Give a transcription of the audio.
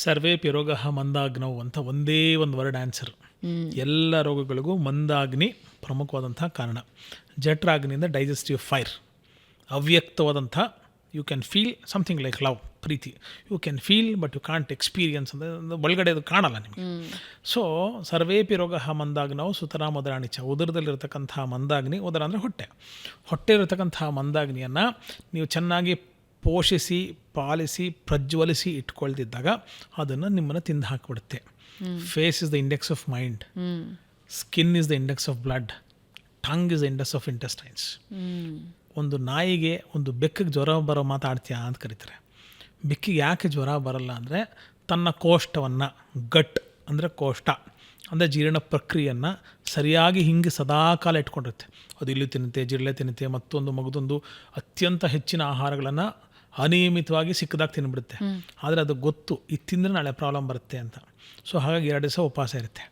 ಸರ್ವೇಪಿ ರೋಗ ಮಂದಾಗ್ನವು ಅಂತ ಒಂದೇ ಒಂದು ವರ್ಡ್ ಆನ್ಸರ್. ಎಲ್ಲ ರೋಗಗಳಿಗೂ ಮಂದಾಗ್ನಿ ಪ್ರಮುಖವಾದಂಥ ಕಾರಣ. ಜಠರಾಗ್ನಿಯಿಂದ ಡೈಜೆಸ್ಟಿವ್ ಫೈರ್, ಅವ್ಯಕ್ತವಾದಂಥ you can feel something like love, ಪ್ರೀತಿ you can feel but you can't experience ಅಂದರೆ ಒಳಗಡೆ ಅದು ಕಾಣಲ್ಲ ನಿಮಗೆ. ಸೊ ಸರ್ವೇಪಿ ರೋಗ ಮಂದಾಗ್ನವು ಸುತರಾ ಉದರಾಣಿಚ, ಉದರದಲ್ಲಿರ್ತಕ್ಕಂಥ ಮಂದಾಗ್ನಿ, ಉದರ ಅಂದರೆ ಹೊಟ್ಟೆ ಇರತಕ್ಕಂಥ ಮಂದಾಗ್ನಿಯನ್ನು ನೀವು ಚೆನ್ನಾಗಿ ಪೋಷಿಸಿ ಪಾಲಿಸಿ ಪ್ರಜ್ವಲಿಸಿ ಇಟ್ಕೊಳ್ತಿದ್ದಾಗ ಅದನ್ನು ನಿಮ್ಮನ್ನು ತಿಂದು ಹಾಕಿಬಿಡುತ್ತೆ. Face is the index of mind, skin is the index of blood, tongue is the index of intestines. ಒಂದು ನಾಯಿಗೆ ಒಂದು ಬೆಕ್ಕಿಗೆ ಜ್ವರ ಬರೋ ಮಾತಾಡ್ತೀಯಾ ಅಂತ ಕರೀತಾರೆ. ಬೆಕ್ಕಿಗೆ ಯಾಕೆ ಜ್ವರ ಬರಲ್ಲ ಅಂದರೆ ತನ್ನ ಕೋಷ್ಟವನ್ನು, ಗಟ್ ಅಂದರೆ ಕೋಷ್ಟ ಅಂದರೆ ಜೀರ್ಣ ಪ್ರಕ್ರಿಯೆಯನ್ನು ಸರಿಯಾಗಿ ಹಿಂಗೆ ಸದಾಕಾಲ ಇಟ್ಕೊಂಡಿರುತ್ತೆ. ಅದು ಇಲ್ಲಿ ತಿನ್ನುತ್ತೆ, ಜಿರಳೆ ತಿನ್ನುತ್ತೆ, ಮತ್ತೊಂದು ಮಗದೊಂದು ಅತ್ಯಂತ ಹೆಚ್ಚಿನ ಆಹಾರಗಳನ್ನು ಅನಿಯಮಿತವಾಗಿ ಸಿಕ್ಕದಾಗ ತಿನ್ಬಿಡುತ್ತೆ. ಆದರೆ ಅದು ಗೊತ್ತು ಇದು ತಿಂದರೆ ನಾಳೆ ಪ್ರಾಬ್ಲಮ್ ಬರುತ್ತೆ ಅಂತ. ಸೊ ಹಾಗಾಗಿ 2 ದಿವಸ ಉಪವಾಸ ಇರುತ್ತೆ.